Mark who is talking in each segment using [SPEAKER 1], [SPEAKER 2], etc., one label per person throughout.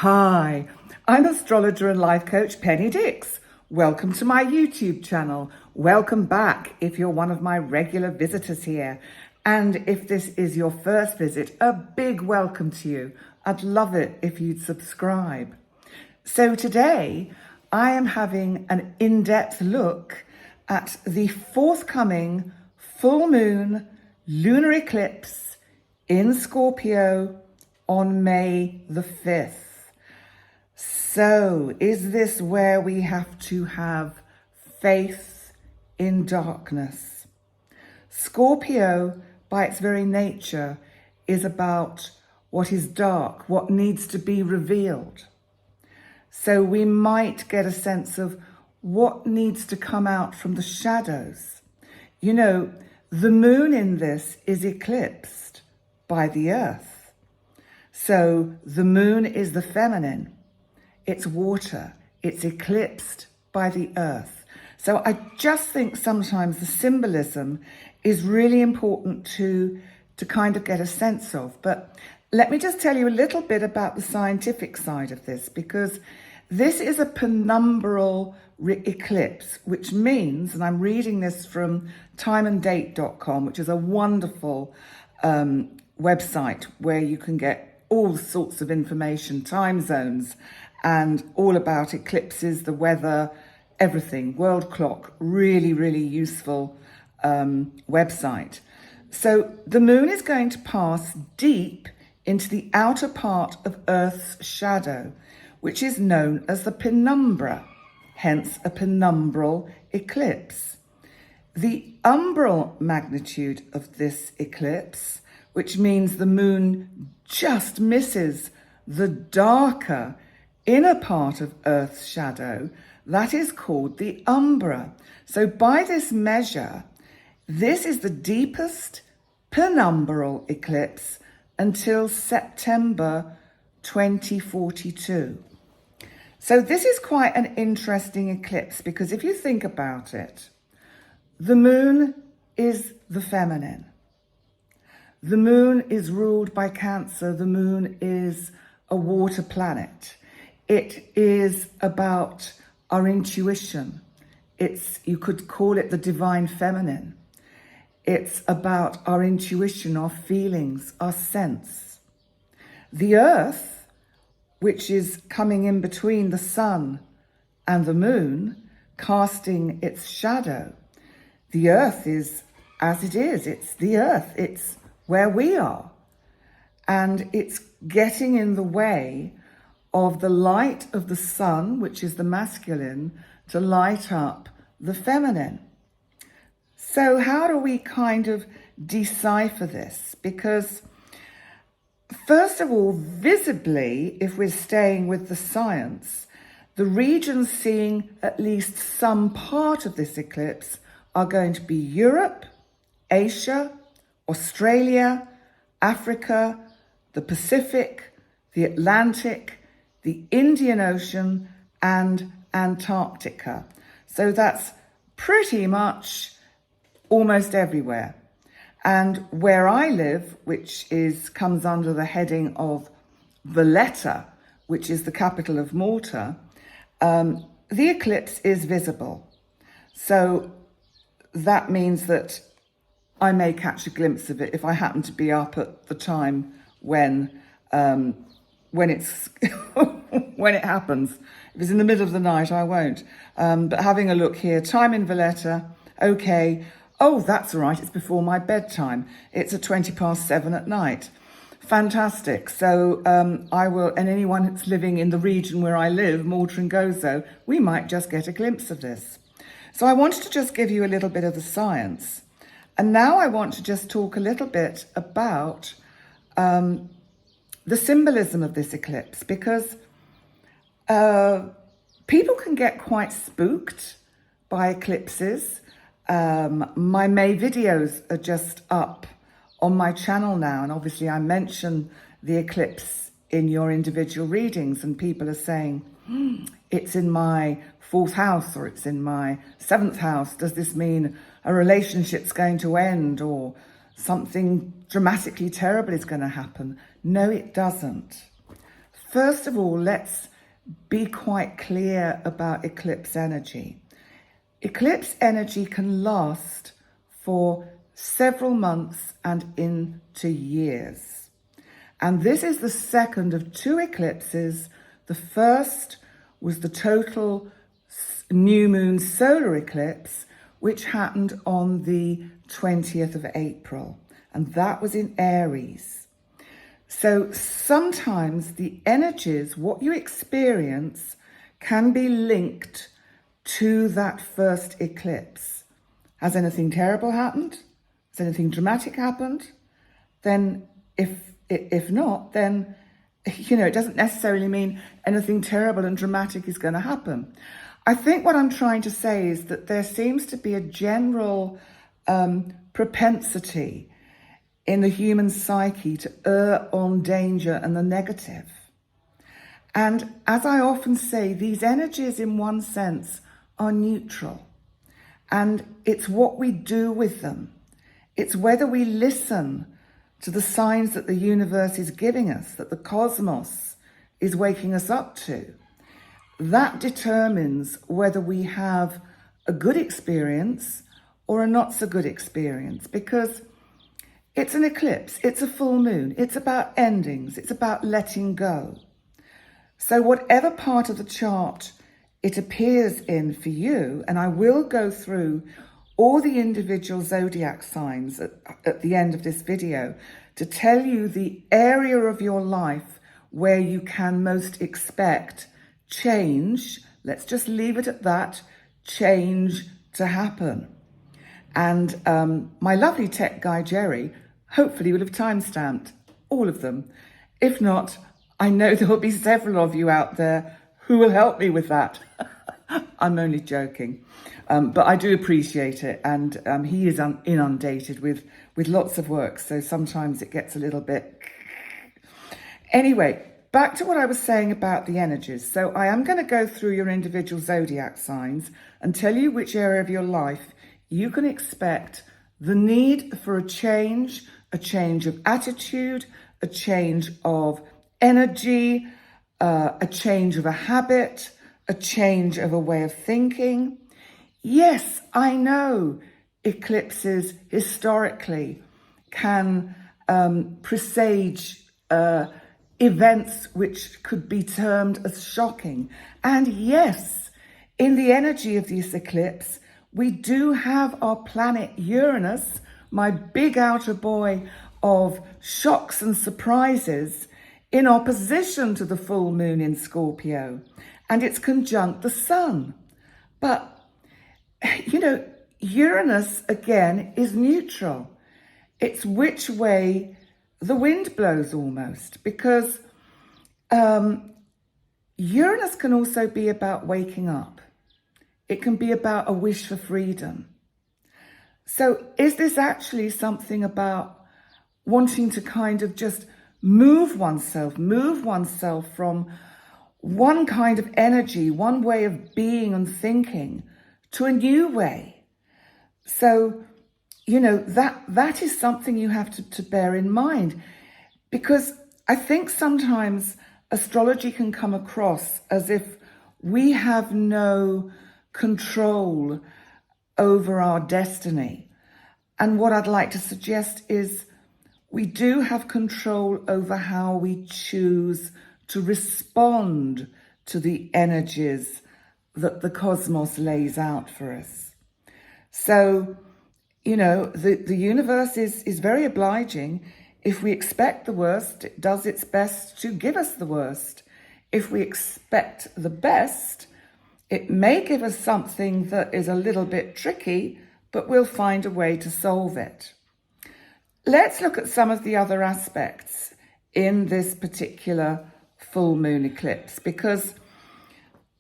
[SPEAKER 1] Hi, I'm astrologer and life coach Penny Dix. Welcome to my YouTube channel. Welcome back if you're one of my regular visitors here. And if this is your first visit, a big welcome to you. I'd love it if you'd subscribe. So today I am having an in-depth look at the forthcoming full moon lunar eclipse in Scorpio on May the 5th. So, is this where we have to have faith in darkness? Scorpio, by its very nature, is about what is dark, what needs to be revealed. So we might get a sense of what needs to come out from the shadows. You know, the moon in this is eclipsed by the earth. So the moon is the feminine. It's water. It's eclipsed by the earth. So I just think sometimes the symbolism is really important to kind of get a sense of. But let me just tell you a little bit about the scientific side of this, because this is a penumbral eclipse, which means, and I'm reading this from timeanddate.com, which is a wonderful website where you can get all sorts of information, time zones, and all about eclipses, the weather, everything. World clock, really, really useful website. So the moon is going to pass deep into the outer part of Earth's shadow, which is known as the penumbra, hence a penumbral eclipse. The umbral magnitude of this eclipse, which means the moon just misses the darker inner part of Earth's shadow, that is called the umbra. So by this measure, this is the deepest penumbral eclipse until September 2042. So this is quite an interesting eclipse, because if you think about it, the moon is the feminine. The moon is ruled by Cancer. The moon is a water planet. It is about our intuition. You could call it the divine feminine. It's about our intuition, our feelings, our sense. The earth, which is coming in between the sun and the moon, casting its shadow. The earth is as it is. It's the earth. It's where we are. And it's getting in the way of the light of the sun, which is the masculine, to light up the feminine. So how do we kind of decipher this? Because first of all, visibly, if we're staying with the science, the regions seeing at least some part of this eclipse are going to be Europe, Asia, Australia, Africa, the Pacific, the Atlantic, the Indian Ocean, and Antarctica. So that's pretty much almost everywhere. And where I live, which comes under the heading of Valletta, which is the capital of Malta, the eclipse is visible. So that means that I may catch a glimpse of it if I happen to be up at the time when it's when it happens. If it's in the middle of the night, I won't. But having a look here, time in Valletta, okay. Oh, that's all right. It's before my bedtime. It's at 7:20 at night. Fantastic. So I will, and anyone that's living in the region where I live, Malta and Gozo, we might just get a glimpse of this. So I wanted to just give you a little bit of the science. And now I want to just talk a little bit about the symbolism of this eclipse, because people can get quite spooked by eclipses. My May videos are just up on my channel now, and obviously I mention the eclipse in your individual readings, and people are saying, it's in my 4th house or it's in my 7th house. Does this mean a relationship's going to end or something dramatically terrible is going to happen? No, it doesn't. first of all, let's be quite clear about eclipse energy. Eclipse energy can last for several months and into years. And this is the second of two eclipses. The first was the total new moon solar eclipse, which happened on the 20th of April. And that was in Aries. So sometimes the energies, what you experience, can be linked to that first eclipse. Has anything terrible happened? Has anything dramatic happened? Then if not, then, it doesn't necessarily mean anything terrible and dramatic is going to happen. I think what I'm trying to say is that there seems to be a general propensity in the human psyche to err on danger and the negative. And as I often say, these energies in one sense are neutral. And it's what we do with them. It's whether we listen to the signs that the universe is giving us, that the cosmos is waking us up to. That determines whether we have a good experience or a not so good experience, because it's an eclipse, it's a full moon, it's about endings, it's about letting go. So whatever part of the chart it appears in for you, and I will go through all the individual zodiac signs at the end of this video to tell you the area of your life where you can most expect change, let's just leave it at that, change to happen. And my lovely tech guy, Jerry, hopefully will have timestamped all of them. If not, I know there'll be several of you out there who will help me with that. I'm only joking. But I do appreciate it. And he is inundated with lots of work. So sometimes it gets a little bit... Anyway, back to what I was saying about the energies. So I am going to go through your individual zodiac signs and tell you which area of your life you can expect the need for a change of attitude, a change of energy, a change of a habit, a change of a way of thinking. Yes, I know eclipses historically can presage events which could be termed as shocking. And yes, in the energy of this eclipse, we do have our planet Uranus, my big outer boy of shocks and surprises, in opposition to the full moon in Scorpio. And it's conjunct the sun. But, Uranus, again, is neutral. It's which way the wind blows almost, because Uranus can also be about waking up. It can be about a wish for freedom. So is this actually something about wanting to kind of just move oneself from one kind of energy, one way of being and thinking to a new way? So, that is something you have to bear in mind, because I think sometimes astrology can come across as if we have no control over our destiny. And what I'd like to suggest is we do have control over how we choose to respond to the energies that the cosmos lays out for us. So, the universe is very obliging. If we expect the worst, it does its best to give us the worst. If we expect the best, it may give us something that is a little bit tricky, but we'll find a way to solve it. Let's look at some of the other aspects in this particular full moon eclipse, because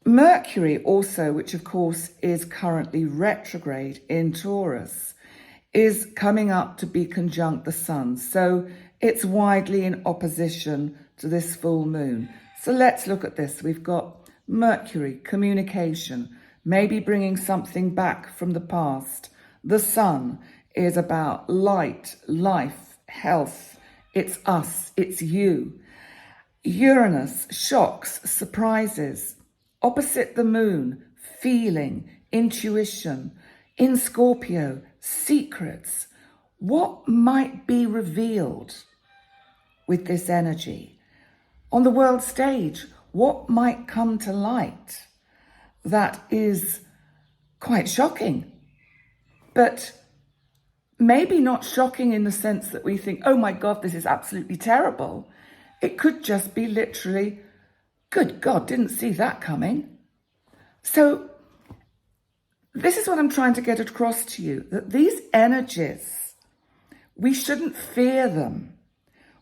[SPEAKER 1] Mercury also, which of course is currently retrograde in Taurus, is coming up to be conjunct the sun. So it's widely in opposition to this full moon. So let's look at this. We've got Mercury, communication, maybe bringing something back from the past. The sun is about light, life, health. It's us, it's you. Uranus, shocks, surprises. Opposite the moon, feeling, intuition. In Scorpio, secrets. What might be revealed with this energy? On the world stage, what might come to light that is quite shocking? But maybe not shocking in the sense that we think, oh my God, this is absolutely terrible. It could just be literally, good God, didn't see that coming. So this is what I'm trying to get across to you, that these energies, we shouldn't fear them.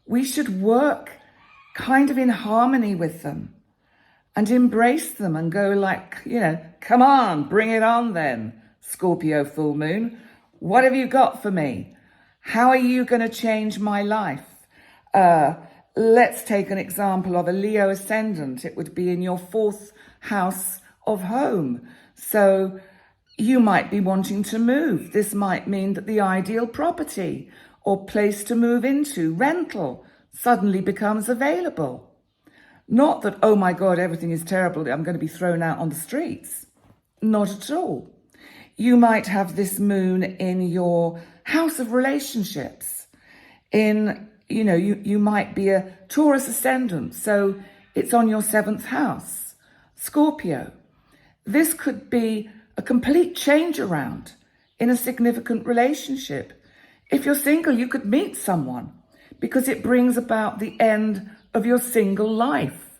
[SPEAKER 1] We should work kind of in harmony with them and embrace them and go like, come on, bring it on then, Scorpio full moon. What have you got for me? How are you going to change my life? Let's take an example of a Leo ascendant. It would be in your 4th house of home. So you might be wanting to move. This might mean that the ideal property or place to move into, rental, suddenly becomes available. Not that, oh my God, everything is terrible, I'm going to be thrown out on the streets. Not at all. You might have this moon in your house of relationships. You might be a Taurus ascendant, so it's on your 7th house. Scorpio. This could be a complete change around in a significant relationship. If you're single, you could meet someone because it brings about the end of your single life.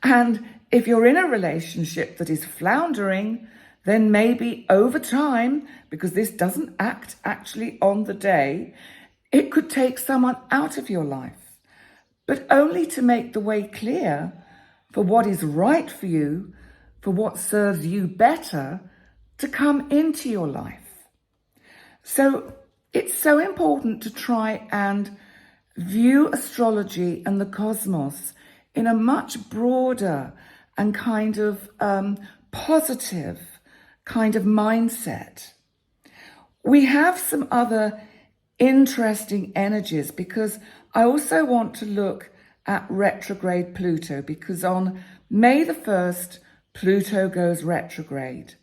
[SPEAKER 1] And if you're in a relationship that is floundering, then maybe over time, because this doesn't act actually on the day, it could take someone out of your life, but only to make the way clear for what is right for you, for what serves you better to come into your life. So it's so important to try and view astrology and the cosmos in a much broader and kind of positive kind of mindset. We have some other interesting energies because I also want to look at retrograde Pluto, because on May the 1st, Pluto goes retrograde.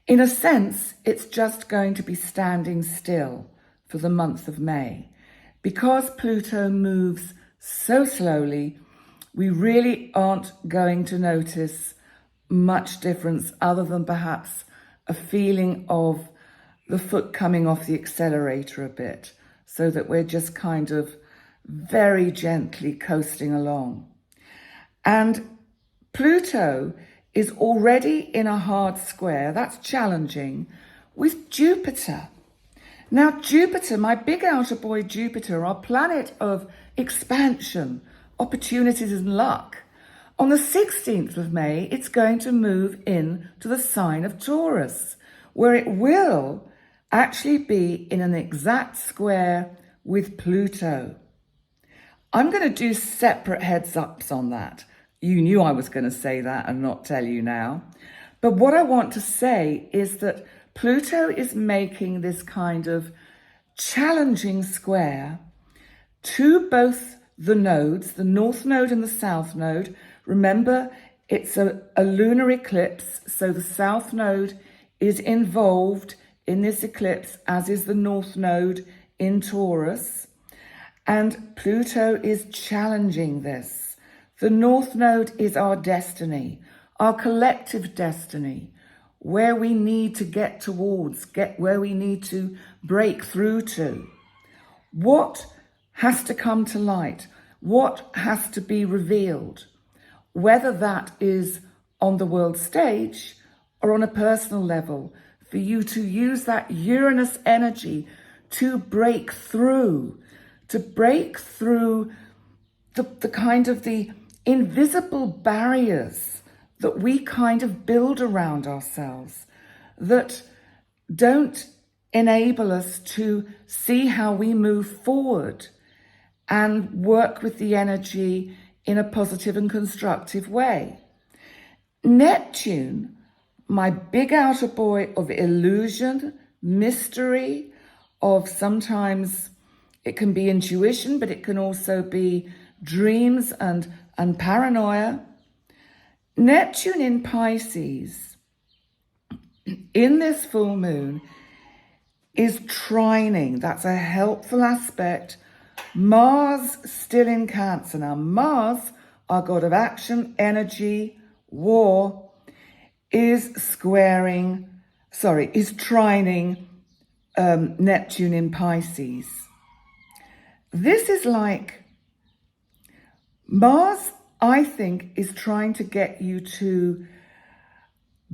[SPEAKER 1] In a sense, it's just going to be standing still for the month of May. Because Pluto moves so slowly, we really aren't going to notice much difference other than perhaps a feeling of the foot coming off the accelerator a bit, so that we're just kind of very gently coasting along. And Pluto is already in a hard square, that's challenging, with Jupiter. Now Jupiter, my big outer boy Jupiter, our planet of expansion, opportunities and luck, on the 16th of May, it's going to move in to the sign of Taurus, where it will actually be in an exact square with Pluto. I'm going to do separate heads ups on that. You knew I was going to say that and not tell you now. But what I want to say is that Pluto is making this kind of challenging square to both the nodes, the North Node and the South Node. Remember, it's a lunar eclipse, so the South Node is involved in this eclipse, as is the North Node in Taurus. And Pluto is challenging this. The North Node is our destiny, our collective destiny, where we need to get towards, where we need to break through to. What has to come to light? What has to be revealed? Whether that is on the world stage or on a personal level, for you to use that Uranus energy to break through the kind of the invisible barriers that we kind of build around ourselves that don't enable us to see how we move forward and work with the energy in a positive and constructive way. Neptune, my big outer boy of illusion, mystery, of sometimes it can be intuition, but it can also be dreams and and paranoia. Neptune in Pisces in this full moon is trining. That's a helpful aspect. Mars still in Cancer. Now, Mars, our god of action, energy, war, is trining Neptune in Pisces. This is like Mars, I think, is trying to get you to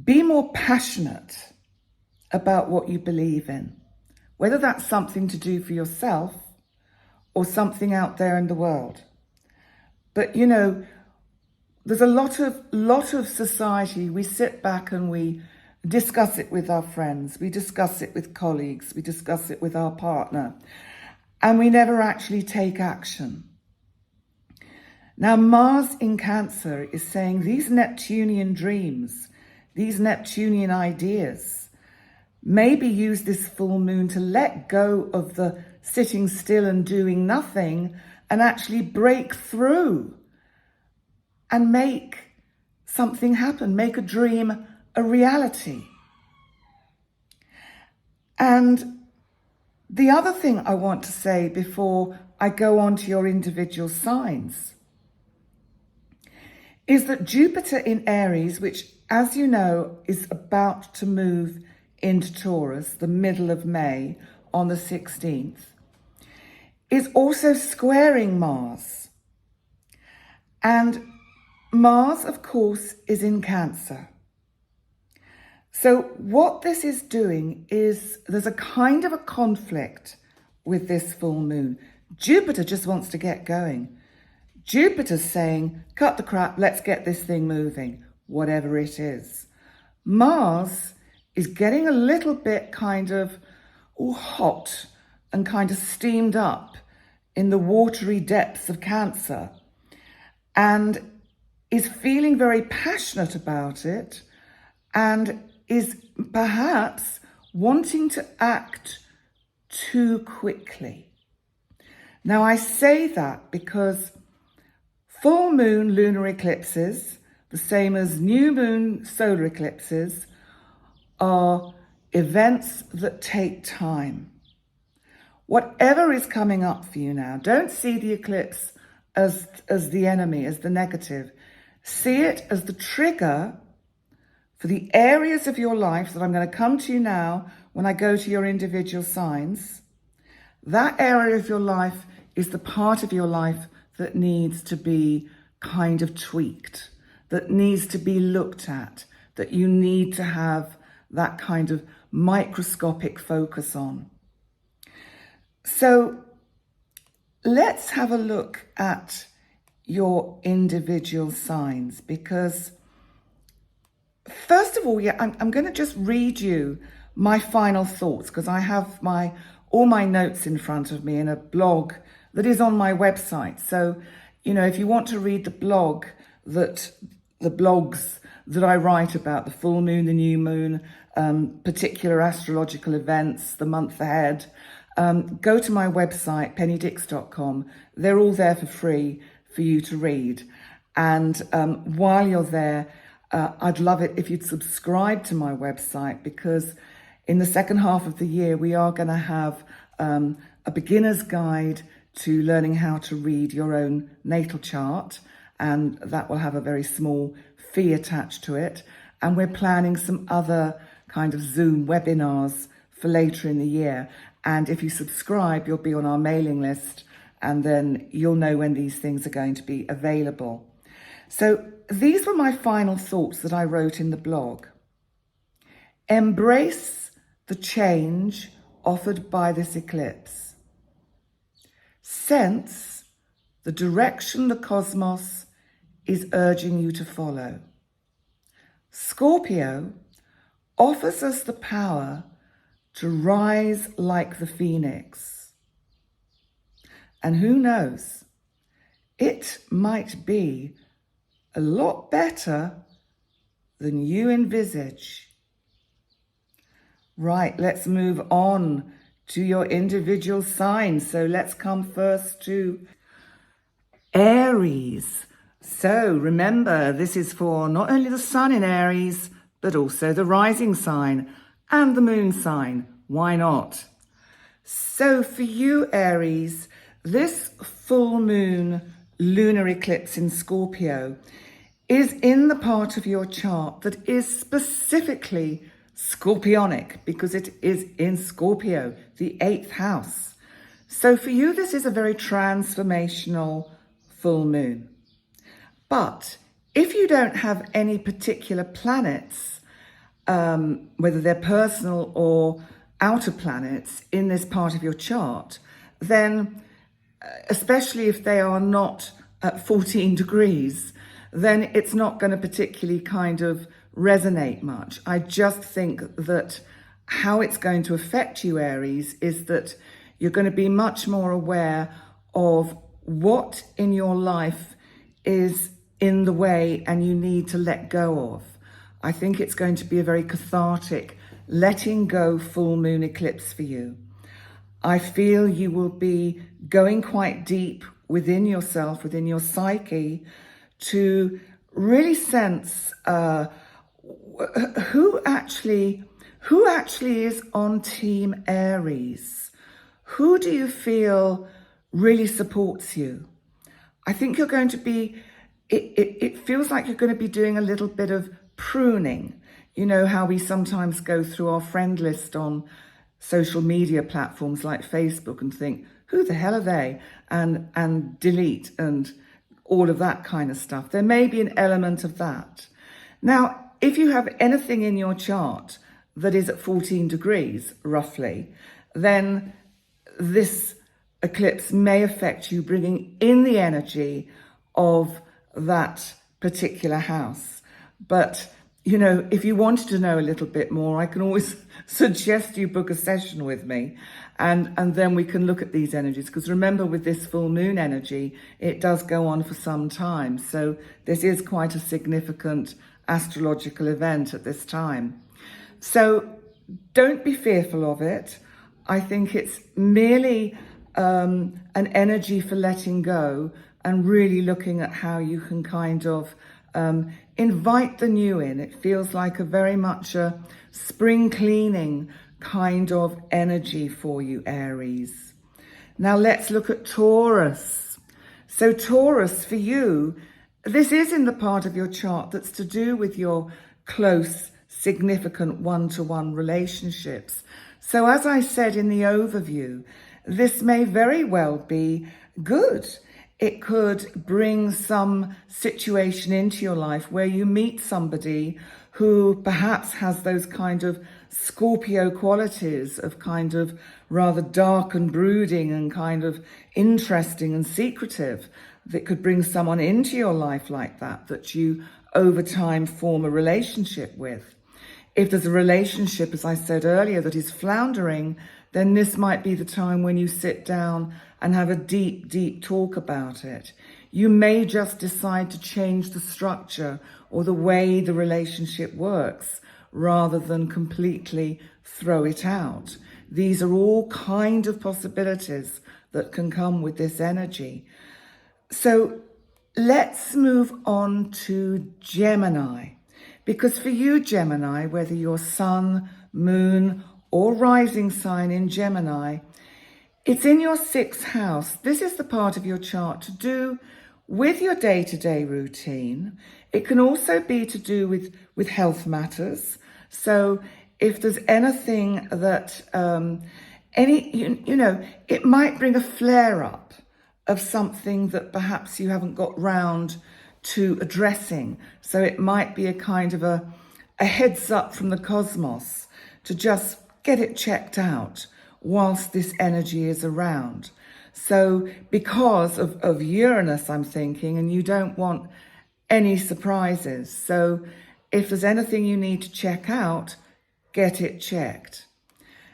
[SPEAKER 1] be more passionate about what you believe in, whether that's something to do for yourself or something out there in the world. But, you know, there's a lot of society. We sit back and we discuss it with our friends. We discuss it with colleagues. We discuss it with our partner. And we never actually take action. Now, Mars in Cancer is saying these Neptunian dreams, these Neptunian ideas, maybe use this full moon to let go of the sitting still and doing nothing and actually break through and make something happen, make a dream a reality. And the other thing I want to say before I go on to your individual signs is that Jupiter in Aries, which, as you know, is about to move into Taurus, the middle of May on the 16th, is also squaring Mars. And Mars, of course, is in Cancer. So what this is doing is there's a kind of a conflict with this full moon. Jupiter just wants to get going. Jupiter's saying, cut the crap, let's get this thing moving, whatever it is. Mars is getting a little bit kind of hot and kind of steamed up in the watery depths of Cancer and is feeling very passionate about it and is perhaps wanting to act too quickly. Now, I say that because full moon lunar eclipses, the same as new moon solar eclipses, are events that take time. Whatever is coming up for you now, don't see the eclipse as the enemy, as the negative. See it as the trigger for the areas of your life that I'm going to come to now when I go to your individual signs. That area of your life is the part of your life that needs to be kind of tweaked, that needs to be looked at, that you need to have that kind of microscopic focus on. So let's have a look at your individual signs, because first of all, I'm going to just read you my final thoughts, because I have all my notes in front of me in a blog that is on my website. So, you know, if you want to read the blogs that I write about the full moon, the new moon, particular astrological events, the month ahead, go to my website, pennydixastrocoach. They're all there for free for you to read. And while you're there, I'd love it if you'd subscribe to my website, because in the second half of the year, we are going to have a beginner's guide to learning how to read your own natal chart. And that will have a very small fee attached to it. And we're planning some other kind of Zoom webinars for later in the year. And if you subscribe, you'll be on our mailing list, and then you'll know when these things are going to be available. So these were my final thoughts that I wrote in the blog. Embrace the change offered by this eclipse. Sense the direction the cosmos is urging you to follow. Scorpio offers us the power to rise like the phoenix. And who knows, it might be a lot better than you envisage. Right, let's move on to your individual signs. So let's come first to Aries. So remember, this is for not only the sun in Aries, but also the rising sign and the moon sign. Why not? So for you, Aries, this full moon lunar eclipse in Scorpio is in the part of your chart that is specifically scorpionic, because it is in Scorpio, the 8th house. So for you, this is a very transformational full moon. But if you don't have any particular planets, whether they're personal or outer planets in this part of your chart, then especially if they are not at 14 degrees, then it's not going to particularly kind of resonate much. I just think that how it's going to affect you, Aries, is that you're going to be much more aware of what in your life is in the way and you need to let go of. I think it's going to be a very cathartic, letting go full moon eclipse for you. I feel you will be going quite deep within yourself, within your psyche, to really sense who actually is on Team Aries. Who do you feel really supports you? I think you're going to be, it feels like you're going to be doing a little bit of pruning. You know how we sometimes go through our friend list on social media platforms like Facebook and think, who the hell are they? And delete and all of that kind of stuff. There may be an element of that. Now, if you have anything in your chart that is at 14 degrees, roughly, then this eclipse may affect you, bringing in the energy of that particular house. But, you know, if you wanted to know a little bit more, I can always suggest you book a session with me, and then we can look at these energies. Because remember, with this full moon energy, it does go on for some time. So this is quite a significant astrological event at this time. So don't be fearful of it. I think it's merely an energy for letting go and really looking at how you can kind of invite the new in. It feels like a very much a spring cleaning kind of energy for you, Aries. Now let's look at Taurus. So Taurus, for you, this is in the part of your chart that's to do with your close, significant one-to-one relationships. So as I said in the overview, this may very well be good. It could bring some situation into your life where you meet somebody who perhaps has those kind of Scorpio qualities of kind of rather dark and brooding and kind of interesting and secretive, that could bring someone into your life like that, that you over time form a relationship with. If there's a relationship, as I said earlier, that is floundering, then this might be the time when you sit down and have a deep, deep talk about it. You may just decide to change the structure or the way the relationship works rather than completely throw it out. These are all kind of possibilities that can come with this energy. So let's move on to Gemini. Because for you, Gemini, whether your sun, moon, or rising sign in Gemini, it's in your 6th house. This is the part of your chart to do with your day-to-day routine. It can also be to do with health matters. So if there's anything that, it might bring a flare-up of something that perhaps you haven't got round to addressing. So it might be a kind of a heads up from the cosmos to just get it checked out whilst this energy is around. So because of Uranus, I'm thinking, and you don't want any surprises. So if there's anything you need to check out, get it checked.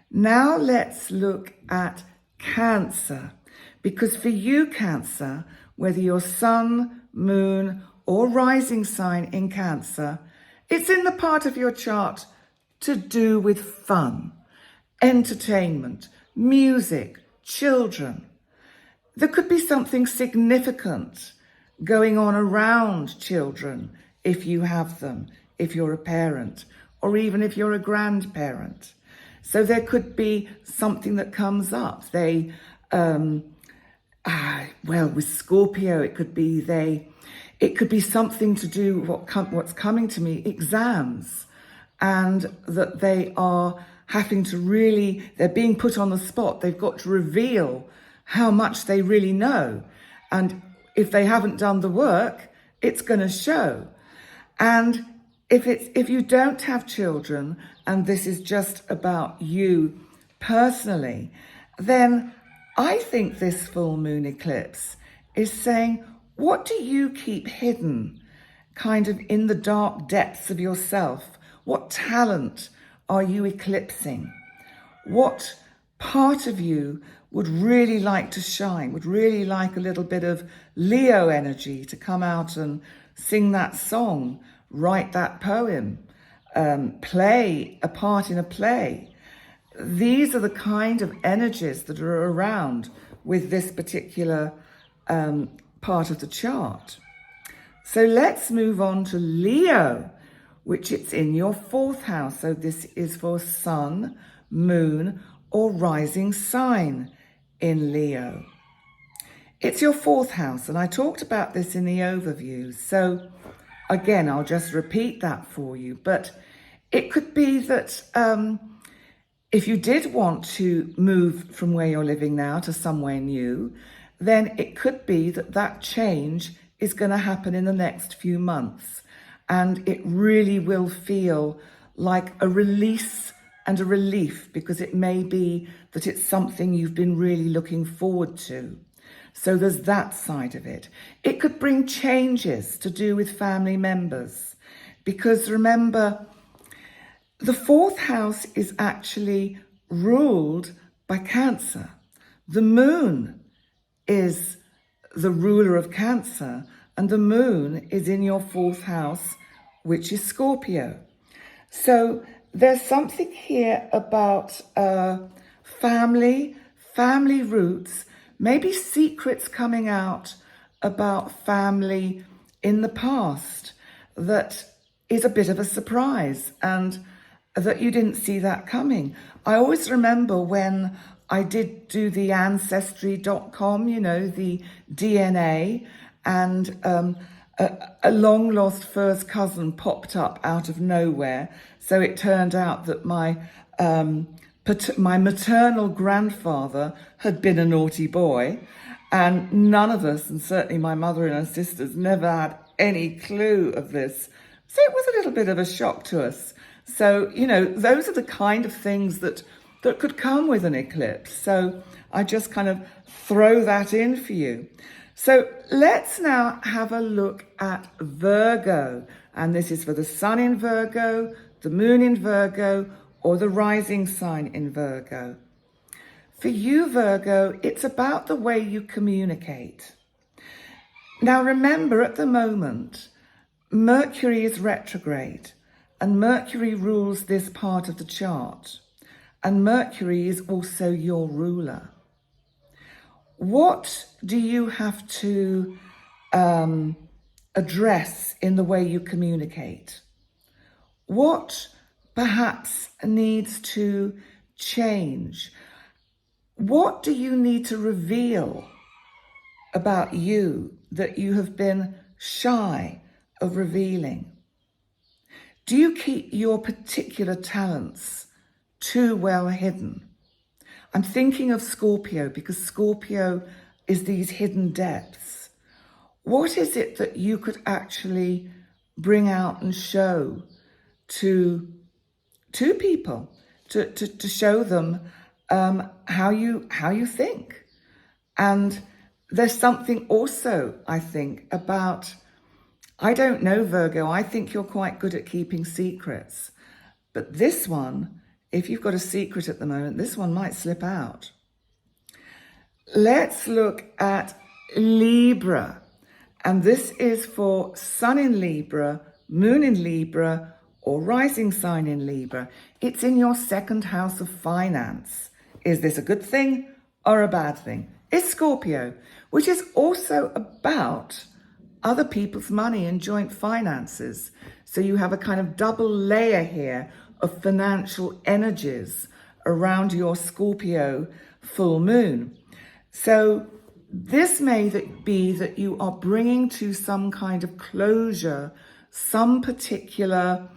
[SPEAKER 1] Now let's look at Cancer. Because for you, Cancer, whether your sun, moon, or rising sign in Cancer, it's in the part of your chart to do with fun, entertainment, music, children. There could be something significant going on around children if you have them, if you're a parent, or even if you're a grandparent. So there could be something that comes up. With Scorpio, it could be something to do with what's coming to me, exams, and that they are having to they're being put on the spot. They've got to reveal how much they really know. And if they haven't done the work, it's going to show. And if you don't have children, and this is just about you personally, then I think this full moon eclipse is saying, what do you keep hidden kind of in the dark depths of yourself? What talent are you eclipsing? What part of you would really like to shine, would really like a little bit of Leo energy to come out and sing that song, write that poem, play a part in a play? These are the kind of energies that are around with this particular part of the chart. So let's move on to Leo, which it's in your 4th house. So this is for sun, moon, or rising sign in Leo. It's your 4th house, and I talked about this in the overview. So again, I'll just repeat that for you. But it could be that if you did want to move from where you're living now to somewhere new, then it could be that change is going to happen in the next few months. And it really will feel like a release and a relief, because it may be that it's something you've been really looking forward to. So there's that side of it. It could bring changes to do with family members, because remember, the 4th house is actually ruled by Cancer. The moon is the ruler of Cancer, and the moon is in your 4th house, which is Scorpio. So there's something here about family roots, maybe secrets coming out about family in the past that is a bit of a surprise, and that you didn't see that coming. I always remember when I did do the ancestry.com, the DNA, and a long lost first cousin popped up out of nowhere. So it turned out that my maternal grandfather had been a naughty boy, and none of us, and certainly my mother and her sisters, never had any clue of this. So it was a little bit of a shock to us. So, those are the kind of things that could come with an eclipse. So I just kind of throw that in for you. So let's now have a look at Virgo. And this is for the sun in Virgo, the moon in Virgo, or the rising sign in Virgo. For you, Virgo, it's about the way you communicate. Now, remember, at the moment, Mercury is retrograde, and Mercury rules this part of the chart. And Mercury is also your ruler. What do you have to address in the way you communicate? What perhaps needs to change? What do you need to reveal about you that you have been shy of revealing? Do you keep your particular talents too well hidden? I'm thinking of Scorpio, because Scorpio is these hidden depths. What is it that you could actually bring out and show to people, to show them how you think? And there's something also, I think, about, I don't know, Virgo, I think you're quite good at keeping secrets. But this one, if you've got a secret at the moment, this one might slip out. Let's look at Libra. And this is for sun in Libra, moon in Libra, or rising sign in Libra. It's in your 2nd house of finance. Is this a good thing or a bad thing? It's Scorpio, which is also about other people's money and joint finances. So you have a kind of double layer here of financial energies around your Scorpio full moon. So this may be that you are bringing to some kind of closure some particular,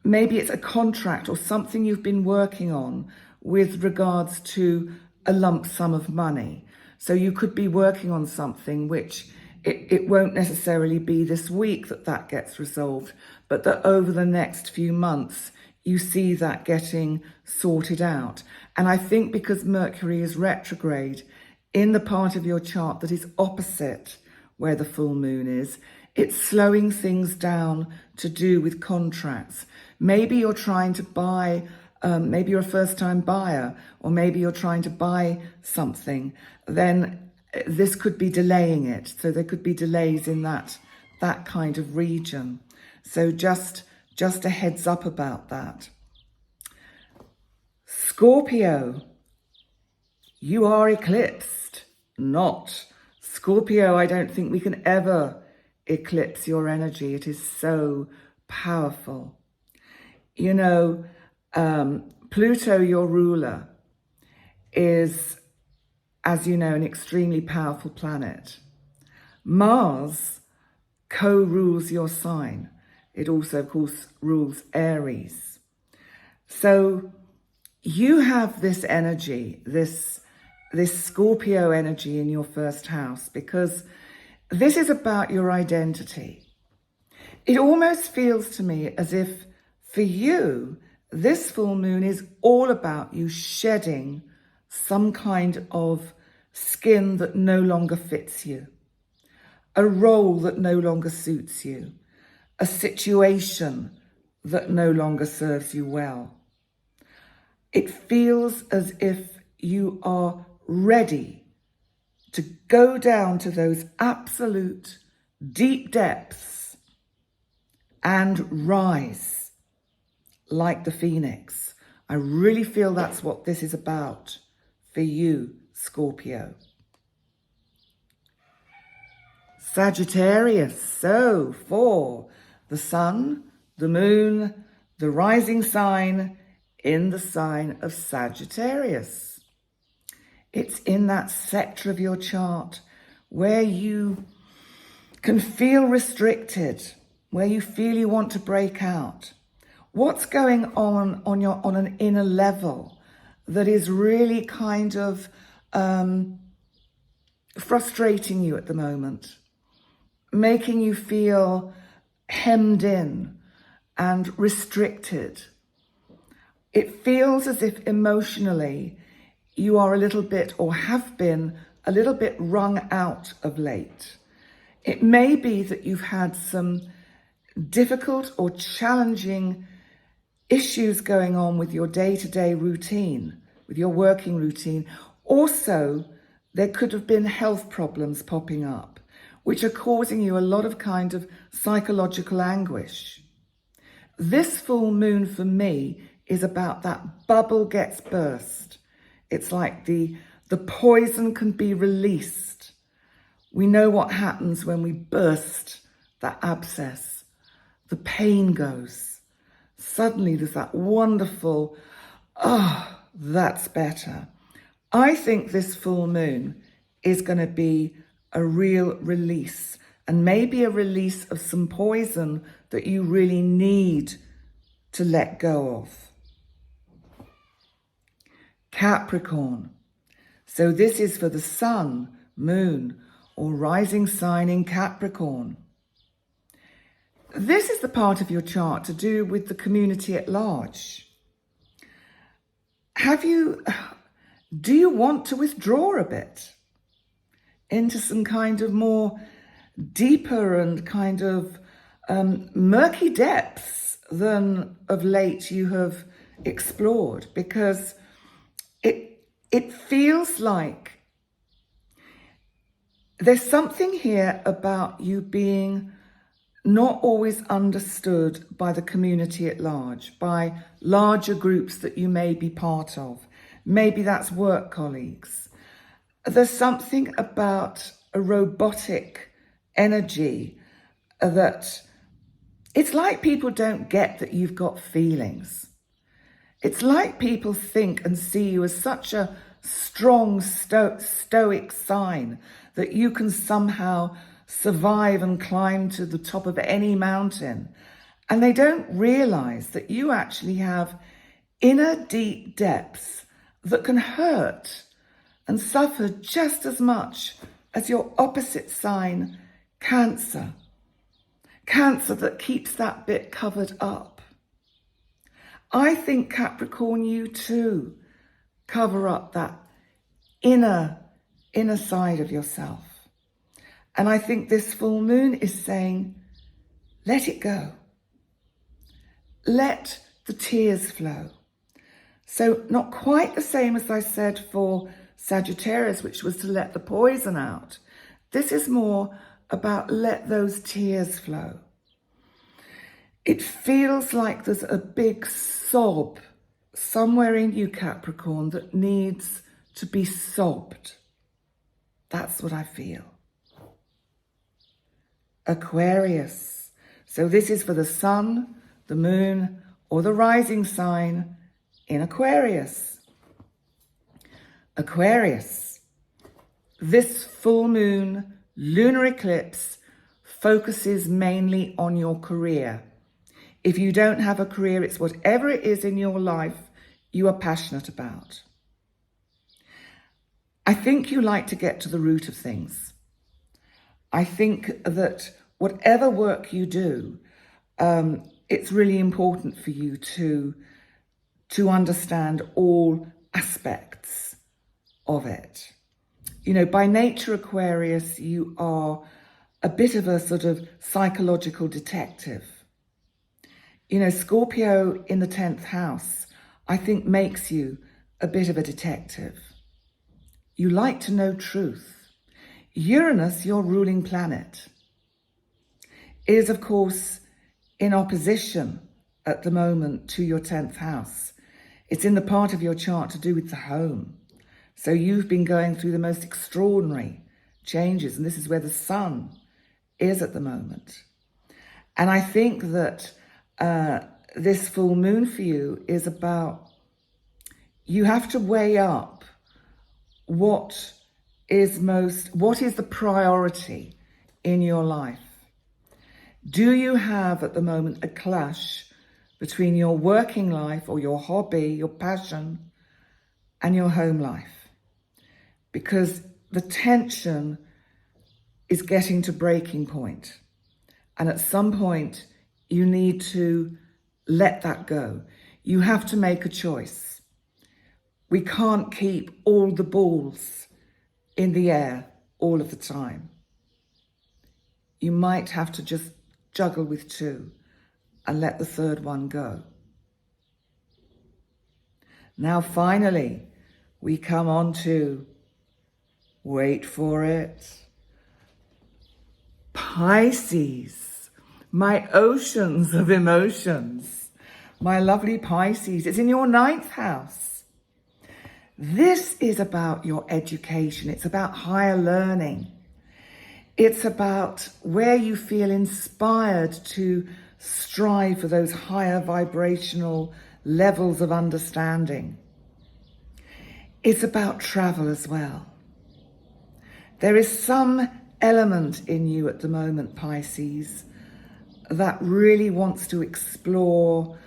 [SPEAKER 1] maybe it's a contract or something you've been working on with regards to a lump sum of money. So you could be working on something which it won't necessarily be this week that gets resolved, but that over the next few months, you see that getting sorted out. And I think because Mercury is retrograde in the part of your chart that is opposite where the full moon is, it's slowing things down to do with contracts. Maybe you're trying to buy, maybe you're a first-time buyer, or maybe you're trying to buy something, then this could be delaying it. So there could be delays in that kind of region. So just a heads up about that. Scorpio, you are eclipsed. Not. Scorpio, I don't think we can ever eclipse your energy. It is so powerful. You know, Pluto, your ruler, is, as you know, an extremely powerful planet. Mars co-rules your sign. It also, of course, rules Aries. So you have this energy, this Scorpio energy in your first house, because this is about your identity. It almost feels to me as if for you, this full moon is all about you shedding some kind of skin that no longer fits you, a role that no longer suits you, a situation that no longer serves you well. It feels as if you are ready to go down to those absolute deep depths and rise like the phoenix. I really feel that's what this is about for you, Scorpio. Sagittarius, so for the sun, the moon, the rising sign in the sign of Sagittarius. It's in that sector of your chart where you can feel restricted, where you feel you want to break out. What's going on an inner level that is really kind of frustrating you at the moment, making you feel hemmed in and restricted? It feels as if emotionally you are a little bit, or have been a little bit wrung out of late. It may be that you've had some difficult or challenging issues going on with your day-to-day routine, with your working routine. Also, there could have been health problems popping up, which are causing you a lot of kind of psychological anguish. This full moon for me is about that bubble gets burst. It's like the poison can be released. We know what happens when we burst that abscess. The pain goes. Suddenly there's that wonderful, that's better. I think this full moon is going to be a real release, and maybe a release of some poison that you really need to let go of. Capricorn. So this is for the sun, moon, or rising sign in Capricorn. This is the part of your chart to do with the community at large. Do you want to withdraw a bit into some kind of more deeper and kind of murky depths than of late you have explored? Because it feels like there's something here about you being not always understood by the community at large, by larger groups that you may be part of. Maybe that's work colleagues. There's something about a robotic energy that it's like people don't get that you've got feelings. It's like people think and see you as such a strong stoic sign that you can somehow survive and climb to the top of any mountain. And they don't realize that you actually have inner deep depths that can hurt and suffer just as much as your opposite sign, Cancer. Cancer that keeps that bit covered up. I think, Capricorn, you too cover up that inner side of yourself. And I think this full moon is saying, let it go. Let the tears flow. So not quite the same as I said for Sagittarius, which was to let the poison out. This is more about let those tears flow. It feels like there's a big sob somewhere in you, Capricorn, that needs to be sobbed. That's what I feel. Aquarius. So this is for the sun, the moon, or the rising sign in Aquarius. Aquarius. This full moon lunar eclipse focuses mainly on your career. If you don't have a career, it's whatever it is in your life you are passionate about. I think you like to get to the root of things. I think that whatever work you do, it's really important for you to understand all aspects of it. You know, by nature, Aquarius, you are a bit of a sort of psychological detective. You know, Scorpio in the 10th house, I think makes you a bit of a detective. You like to know truth. Uranus, your ruling planet, is, of course, in opposition at the moment to your 10th house. It's in the part of your chart to do with the home. So you've been going through the most extraordinary changes, and this is where the sun is at the moment. And I think that this full moon for you is about, you have to weigh up what is the priority in your life. Do you have at the moment a clash between your working life or your hobby, your passion, and your home life? Because the tension is getting to breaking point. And at some point, you need to let that go. You have to make a choice. We can't keep all the balls in the air all of the time. You might have to just juggle with two and let the third one go. Now, finally, we come on to, wait for it, Pisces, my oceans of emotions, my lovely Pisces. It's in your 9th house. This is about your education. It's about higher learning. It's about where you feel inspired to strive for those higher vibrational levels of understanding. It's about travel as well. There is some element in you at the moment, Pisces, that really wants to explore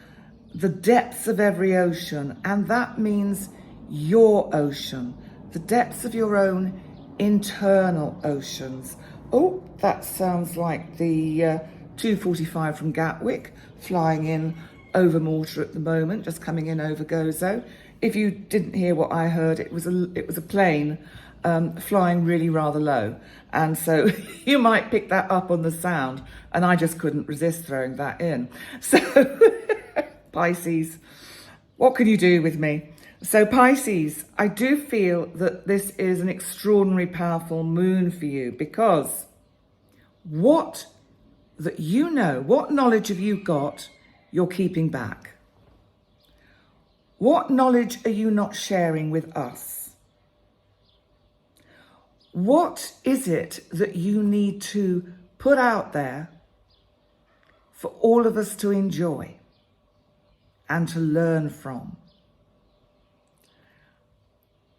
[SPEAKER 1] the depths of every ocean, and that means your ocean, the depths of your own internal oceans. Oh, that sounds like the 245 from Gatwick flying in over Malta at the moment, just coming in over Gozo. If you didn't hear what I heard, it was a plane flying really rather low, and so you might pick that up on the sound, and I just couldn't resist throwing that in. So Pisces, what can you do with me? So Pisces, I do feel that this is an extraordinary, powerful moon for you, because what knowledge have you got you're keeping back? What knowledge are you not sharing with us? What is it that you need to put out there for all of us to enjoy and to learn from?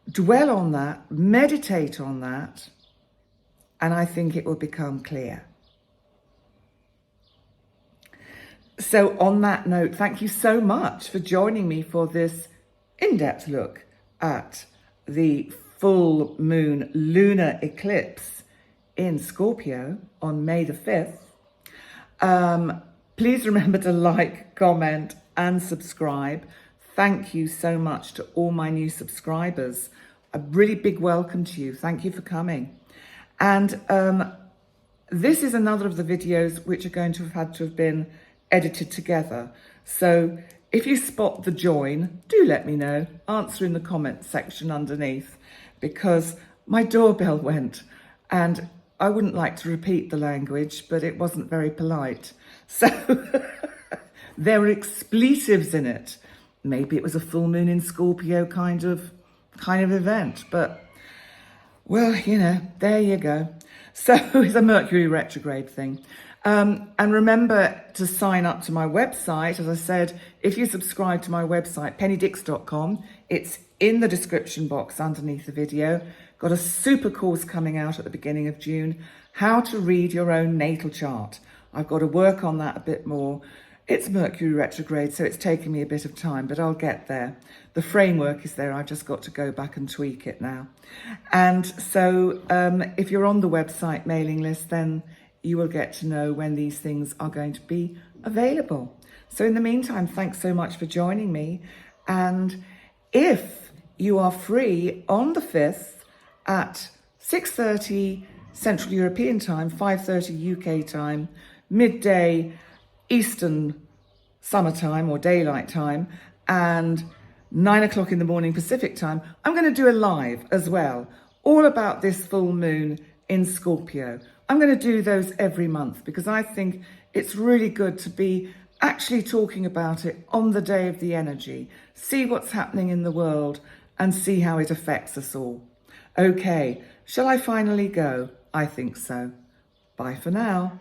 [SPEAKER 1] Dwell on that, meditate on that, and I think it will become clear. So on that note, thank you so much for joining me for this in-depth look at the full moon lunar eclipse in Scorpio on May the 5th. Please remember to like, comment and subscribe. Thank you so much to all my new subscribers. A really big welcome to you. Thank you for coming. And this is another of the videos which are going to have had to have been edited together. So if you spot the join, do let me know. Answer in the comment section underneath, because my doorbell went and I wouldn't like to repeat the language, but it wasn't very polite. So there were expletives in it. Maybe it was a full moon in Scorpio kind of event, but well, you know, there you go. So it's a Mercury retrograde thing. And remember to sign up to my website. As I said, if you subscribe to my website, pennydix.com, it's in the description box underneath the video. Got a super course coming out at the beginning of June, how to read your own natal chart. I've got to work on that a bit more. It's Mercury retrograde, so it's taken me a bit of time, but I'll get there. The framework is there. I've just got to go back and tweak it now. And so if you're on the website mailing list, then you will get to know when these things are going to be available. So in the meantime, thanks so much for joining me. And if you are free on the 5th at 6:30 Central European time, 5:30 UK time, midday Eastern summertime or daylight time, and 9 o'clock in the morning Pacific time, I'm going to do a live as well, all about this full moon in Scorpio. I'm going to do those every month because I think it's really good to be actually talking about it on the day of the energy, see what's happening in the world and see how it affects us all. Okay, shall I finally go? I think so. Bye for now.